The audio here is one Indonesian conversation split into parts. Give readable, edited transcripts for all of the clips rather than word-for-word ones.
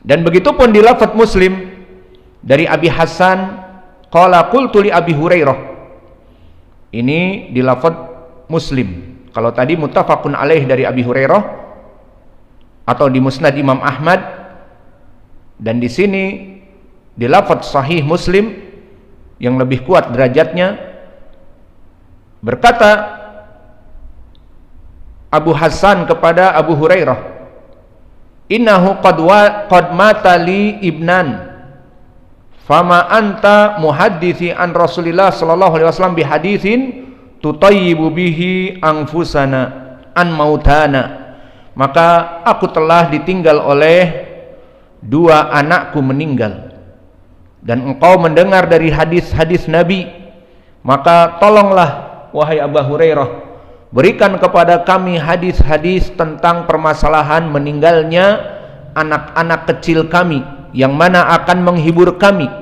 Dan begitupun di lafaz Muslim dari Abi Hasan qala qultu li Abi Hurairah. Ini di lafaz Muslim. Kalau tadi muttafaqun alaih dari Abi Hurairah atau di Musnad Imam Ahmad, dan di sini di lafaz Sahih Muslim yang lebih kuat derajatnya, berkata Abu Hasan kepada Abu Hurairah, innahu qad mata li ibnan fama anta muhadditsi an Rasulillah sallallahu alaihi wasallam bi haditsin tutayyibu bihi anfusana an mautana. Maka aku telah ditinggal oleh dua anakku meninggal, dan engkau mendengar dari hadis-hadis Nabi, maka tolonglah wahai Abu Hurairah, berikan kepada kami hadis-hadis tentang permasalahan meninggalnya anak-anak kecil kami, yang mana akan menghibur kami,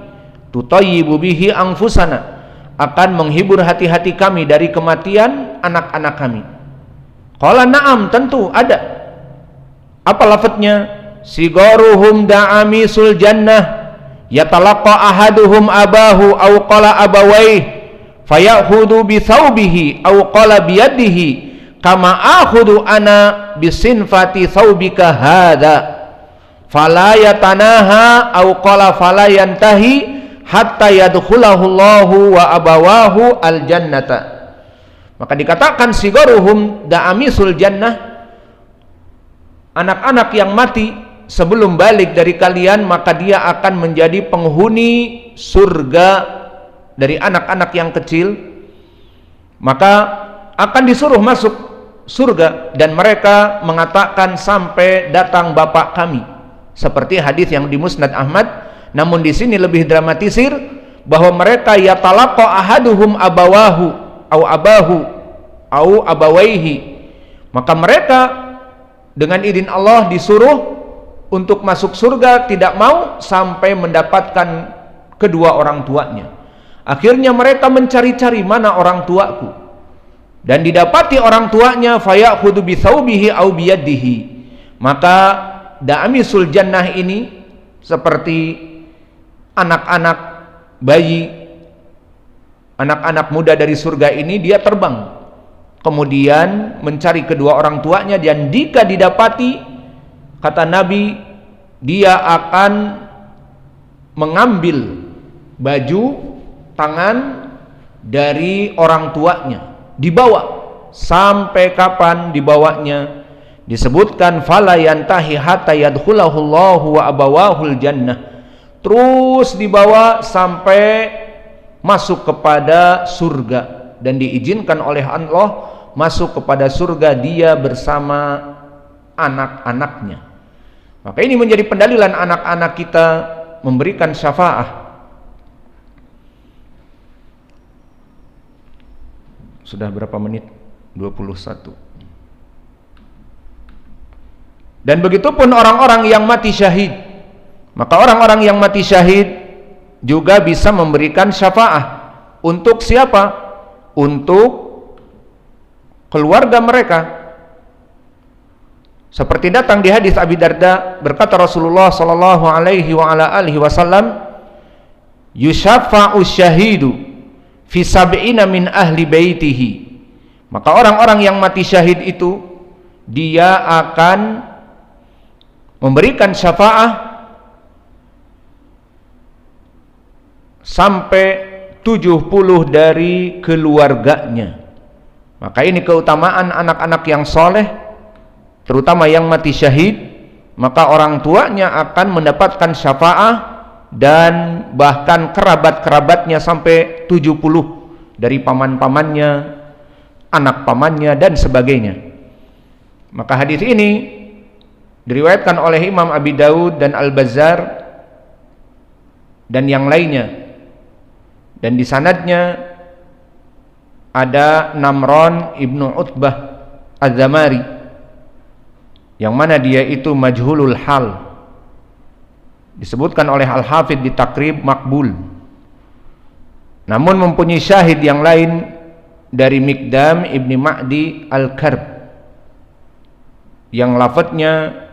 tutayyibu bihi anfusana, akan menghibur hati-hati kami dari kematian anak-anak kami. Qala na'am, tentu ada. Apa lafadznya? Sigaruhum da'amisul jannah yatalaqqa ahaduhum abahu aw qala abawaih fayakhudhu bi thawbihi aw qala bi yadihi kama akhudhu ana bi sinfati thawbika hadha fala yatanaha aw qala fala yantahi hatta yadkhulahu Allahu wa abawahu al jannata. Maka dikatakan sigaruhum da'amisul jannah, anak-anak yang mati sebelum balik dari kalian, maka dia akan menjadi penghuni surga dari anak-anak yang kecil, maka akan disuruh masuk surga, dan mereka mengatakan sampai datang bapak kami, seperti hadis yang di Musnad Ahmad. Namun di sini lebih dramatisir bahwa mereka yatalaqqa ahaduhum abawahu au abahu au abawaihi, maka mereka dengan izin Allah disuruh untuk masuk surga, tidak mau sampai mendapatkan kedua orang tuanya. Akhirnya mereka mencari-cari, mana orang tuaku, dan didapati orang tuanya, fayakhudhu bi thawbihi au bi yadihi. Maka da'amisul jannah ini seperti anak-anak bayi, anak-anak muda dari surga ini, dia terbang kemudian mencari kedua orang tuanya, dan jika didapati, kata Nabi, dia akan mengambil baju tangan dari orang tuanya, dibawa. Sampai kapan dibawanya? Disebutkan fala yantahi hatta yadkhulahu Allahu wa abawahul jannah. Terus dibawa sampai masuk kepada surga, dan diizinkan oleh Allah masuk kepada surga dia bersama anak-anaknya. Maka ini menjadi pendalilan anak-anak kita memberikan syafaah. Sudah berapa menit? 21. Dan begitupun orang-orang yang mati syahid. Maka orang-orang yang mati syahid juga bisa memberikan syafaah. Untuk siapa? Untuk keluarga mereka. Seperti datang di hadis Abi Darda, berkata Rasulullah sallallahu alaihi wa ala alihi wasallam, yusyafa'u syahidu fi sab'ina min ahli baitihi. Maka orang-orang yang mati syahid itu, dia akan memberikan syafaah sampai 70 dari keluarganya. Maka ini keutamaan anak-anak yang soleh, terutama yang mati syahid. Maka orang tuanya akan mendapatkan syafaah, dan bahkan kerabat-kerabatnya sampai 70 dari paman-pamannya, anak pamannya, dan sebagainya. Maka hadis ini diriwayatkan oleh Imam Abi Daud dan Al-Bazzar dan yang lainnya, dan di sanadnya ada Namron ibnu Utbah Az-Zamari, yang mana dia itu majhulul hal. Disebutkan oleh Al-Hafidh di Takrib makbul, namun mempunyai syahid yang lain dari Mikdam ibni Ma'di Al-Karb, yang lafadznya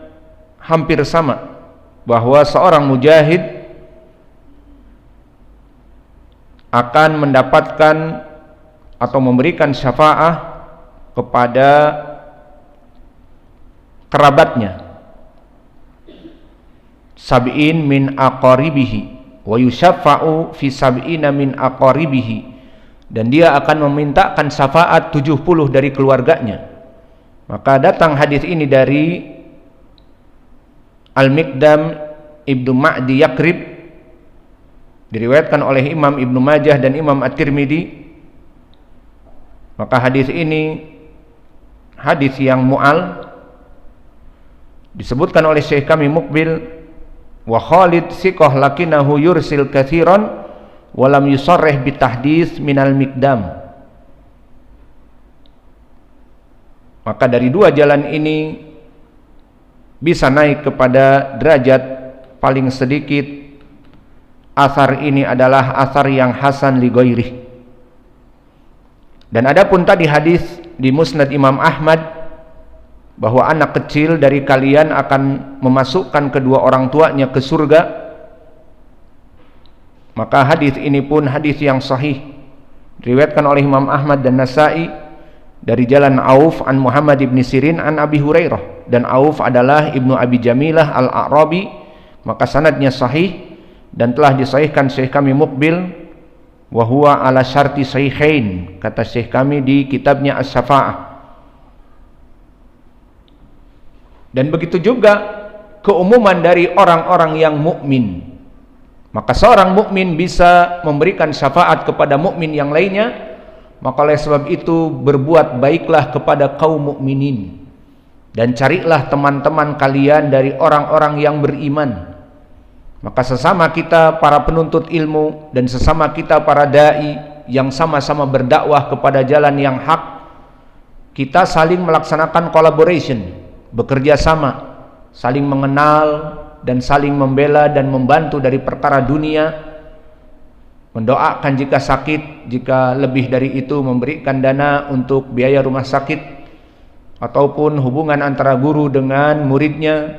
hampir sama bahwa seorang mujahid akan mendapatkan atau memberikan syafaah kepada kerabatnya, sab'in min aqaribihi wa yushaffa'u fi sab'ina min aqaribihi, dan dia akan memintakan syafaat 70 dari keluarganya. Maka datang hadis ini dari Al-Miqdam Ibnu Ma'di Yakrib, diriwayatkan oleh Imam Ibnu Majah dan Imam At-Tirmidzi. Maka hadis ini hadis yang mu'al, disebutkan oleh Syekh kami Muqbil, wa Khalid siqah lakinahu yursil katsiran wa lam yusarrih bitahdits minal Miqdam. Maka dari dua jalan ini bisa naik kepada derajat paling sedikit asar ini adalah asar yang hasan li ghairih. Dan adapun tadi hadis di Musnad Imam Ahmad bahwa anak kecil dari kalian akan memasukkan kedua orang tuanya ke surga, maka hadis ini pun hadis yang sahih, diriwayatkan oleh Imam Ahmad dan Nasa'i dari jalan Auf an Muhammad ibn Sirin an Abi Hurairah, dan Auf adalah ibnu Abi Jamilah al-A'rabi, maka sanadnya sahih dan telah disahihkan Syekh kami Muqbil, wa huwa ala syarti sahihain, kata Syekh kami di kitabnya As-Syafa'ah. Dan begitu juga keumuman dari orang-orang yang mukmin. Maka seorang mukmin bisa memberikan syafaat kepada mukmin yang lainnya. Maka oleh sebab itu berbuat baiklah kepada kaum mukminin, dan carilah teman-teman kalian dari orang-orang yang beriman. Maka sesama kita para penuntut ilmu dan sesama kita para dai yang sama-sama berdakwah kepada jalan yang hak, kita saling melaksanakan collaboration, bekerja sama, saling mengenal dan saling membela dan membantu dari perkara dunia, mendoakan jika sakit, jika lebih dari itu memberikan dana untuk biaya rumah sakit, ataupun hubungan antara guru dengan muridnya.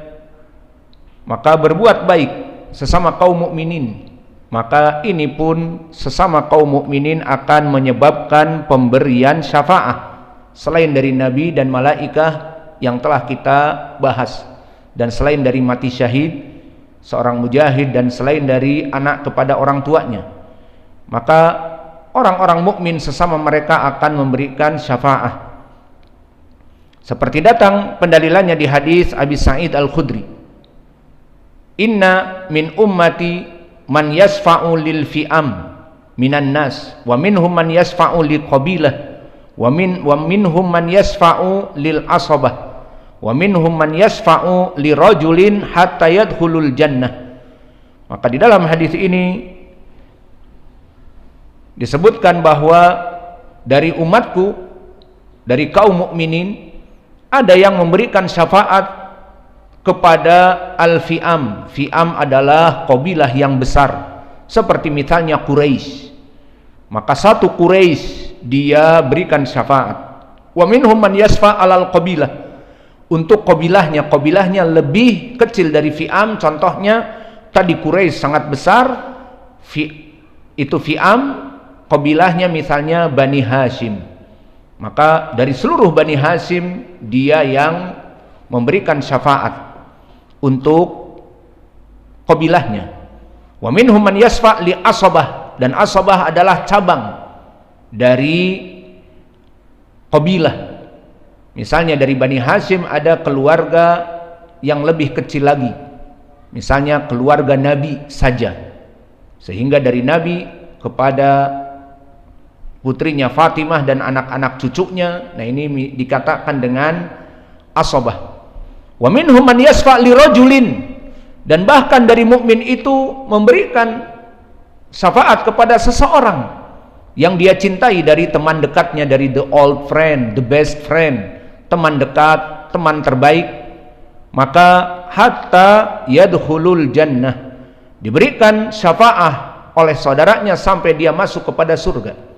Maka berbuat baik sesama kaum mukminin, maka ini pun sesama kaum mukminin akan menyebabkan pemberian syafaat selain dari nabi dan malaikah yang telah kita bahas, dan selain dari mati syahid seorang mujahid, dan selain dari anak kepada orang tuanya. Maka orang-orang mukmin sesama mereka akan memberikan syafaat. Seperti datang pendalilannya di hadis Abi Sa'id Al-Khudri, inna min ummati man yasfa'u lil fi'am minan nas, wa minhum man yasfa'u li qabilah, wa minhum man yasfa'u lil asabah, wa minhum man yasfa'u li rajulin hatta yadkhulul jannah. Maka di dalam hadis ini disebutkan bahwa dari umatku, dari kaum mukminin, ada yang memberikan syafaat kepada al-fi'am. Fi'am adalah qabilah yang besar, seperti misalnya Quraisy. Maka satu Quraisy dia berikan syafaat. Wa minhum man yasfa' alal qabilah, untuk qabilahnya lebih kecil dari fi'am. Contohnya tadi Quraisy sangat besar, itu fi'am, qabilahnya misalnya Bani Hashim, maka dari seluruh Bani Hashim dia yang memberikan syafaat untuk qabilahnya. Wa minhum man yasfa' li asabah, dan asabah adalah cabang dari qabilah. Misalnya dari Bani Hashim ada keluarga yang lebih kecil lagi, misalnya keluarga Nabi saja, sehingga dari Nabi kepada putrinya Fatimah dan anak-anak cucunya, nah ini dikatakan dengan asabah. Wa minhum man yasfa' li rajulin, dan bahkan dari mukmin itu memberikan syafaat kepada seseorang yang dia cintai dari teman dekatnya, dari the old friend, the best friend, teman dekat, teman terbaik. Maka hatta yadkhulul jannah, diberikan syafaat oleh saudaranya sampai dia masuk kepada surga.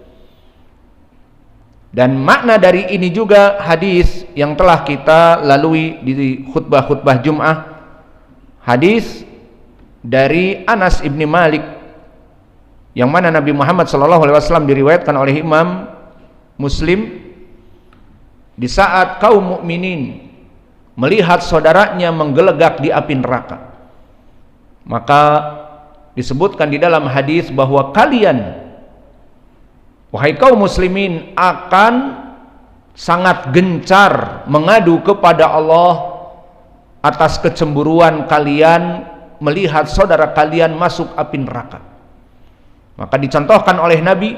Dan makna dari ini juga hadis yang telah kita lalui di khutbah-khutbah Jum'ah, hadis dari Anas ibni Malik, yang mana Nabi Muhammad SAW diriwayatkan oleh Imam Muslim, di saat kaum mukminin melihat saudaranya menggelegak di api neraka, maka disebutkan di dalam hadis bahwa kalian, wahai kaum muslimin, akan sangat gencar mengadu kepada Allah atas kecemburuan kalian melihat saudara kalian masuk api neraka. Maka dicontohkan oleh Nabi,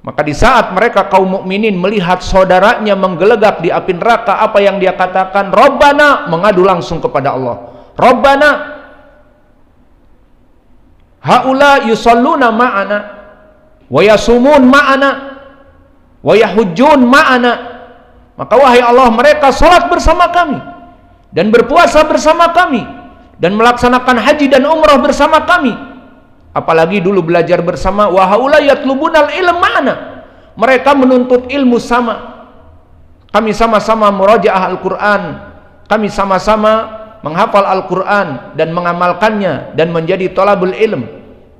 maka di saat mereka kaum mukminin melihat saudaranya menggelegak di api neraka, apa yang dia katakan? Rabbana, mengadu langsung kepada Allah. Rabbana, haula yusalluna ma'ana wa yasumun ma'ana wa yahujjun ma'ana. Maka wahai Allah, mereka salat bersama kami dan berpuasa bersama kami dan melaksanakan haji dan umrah bersama kami, apalagi dulu belajar bersama. Wa haula yatlubunal ilm ma'ana, mereka menuntut ilmu sama, kami sama-sama murajaah Al-Quran, kami sama-sama menghafal Al-Quran dan mengamalkannya dan menjadi thalabul ilm.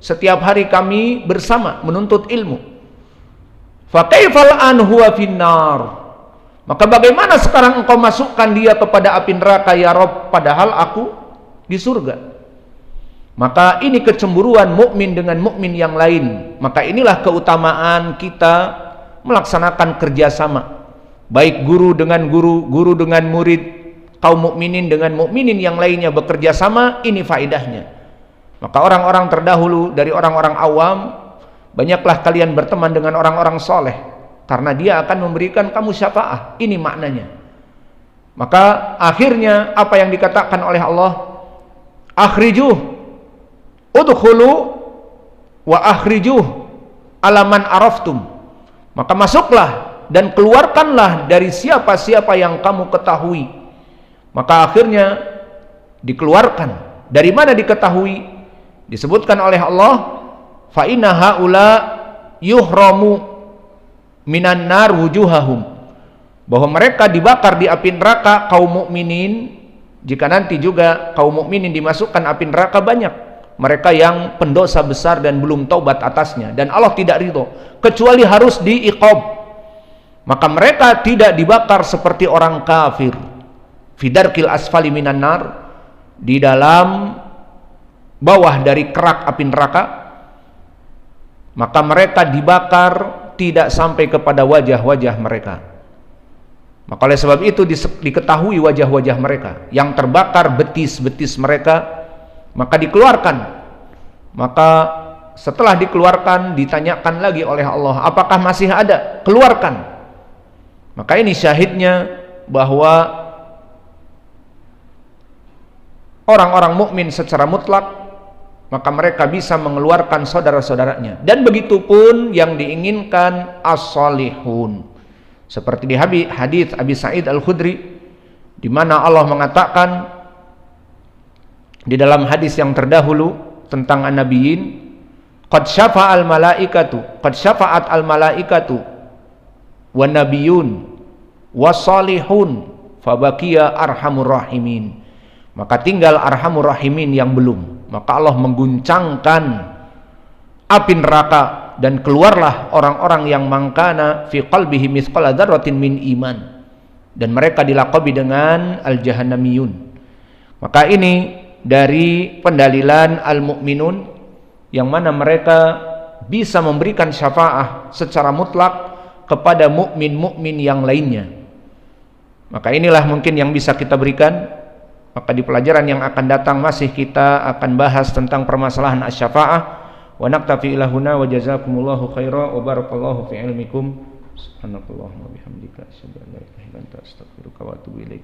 Setiap hari kami bersama menuntut ilmu. Fa kaifal an huwa finnar, maka bagaimana sekarang engkau masukkan dia kepada api neraka ya Rabb, padahal aku di surga. Maka ini kecemburuan mukmin dengan mukmin yang lain. Maka inilah keutamaan kita melaksanakan kerjasama, baik guru dengan guru, guru dengan murid, kaum mukminin dengan mukminin yang lainnya bekerja sama. Ini faedahnya. Maka orang-orang terdahulu dari orang-orang awam, banyaklah kalian berteman dengan orang-orang soleh, karena dia akan memberikan kamu syafaat. Ini maknanya. Maka akhirnya apa yang dikatakan oleh Allah, akhrijuh udkhulu wa akhrijuh alaman araftum, maka masuklah dan keluarkanlah dari siapa-siapa yang kamu ketahui. Maka akhirnya dikeluarkan. Dari mana diketahui? Disebutkan oleh Allah, fa inna haula yuhramu minan nar wujuhahum, bahwa mereka dibakar di api neraka kaum mukminin. Jika nanti juga kaum mukminin dimasukkan api neraka, banyak mereka yang pendosa besar dan belum taubat atasnya, dan Allah tidak ridho kecuali harus diiqab. Maka mereka tidak dibakar seperti orang kafir, fidarkil asfali minan nar, di dalam bawah dari kerak api neraka. Maka mereka dibakar tidak sampai kepada wajah-wajah mereka. Maka oleh sebab itu diketahui wajah-wajah mereka, yang terbakar betis-betis mereka, maka dikeluarkan. Maka setelah dikeluarkan ditanyakan lagi oleh Allah, apakah masih ada? Keluarkan. Maka ini syahidnya bahwa orang-orang mukmin secara mutlak, maka mereka bisa mengeluarkan saudara-saudaranya. Dan begitu pun yang diinginkan as-salihun, seperti di hadis Abi Sa'id Al-Khudri, di mana Allah mengatakan di dalam hadis yang terdahulu tentang an-nabiyyin, qad syafa'al malaikatu, qad syafa'at al-malaikatu wan nabiyyun was-salihun fabaqiya arhamur rahimin. Maka tinggal arhamur rahimin yang belum. Maka Allah mengguncangkan api neraka dan keluarlah orang-orang yang mangkana fi qalbihi mithqala dzarratin min iman, dan mereka dilaqabi dengan al-jahannamiyun. Maka ini dari pendalilan al-mu'minun, yang mana mereka bisa memberikan syafaah secara mutlak kepada mukmin-mukmin yang lainnya. Maka inilah mungkin yang bisa kita berikan. Maka di pelajaran yang akan datang masih kita akan bahas tentang permasalahan asy-syafa'ah. Wa naktafi ila huna wa jazakumullahu khairan wa barakallahu fi ilmikum. Subhanakallahumma bihamdika asyhadu an la ilaha illa anta astaghfiruka wa atubu ilaik.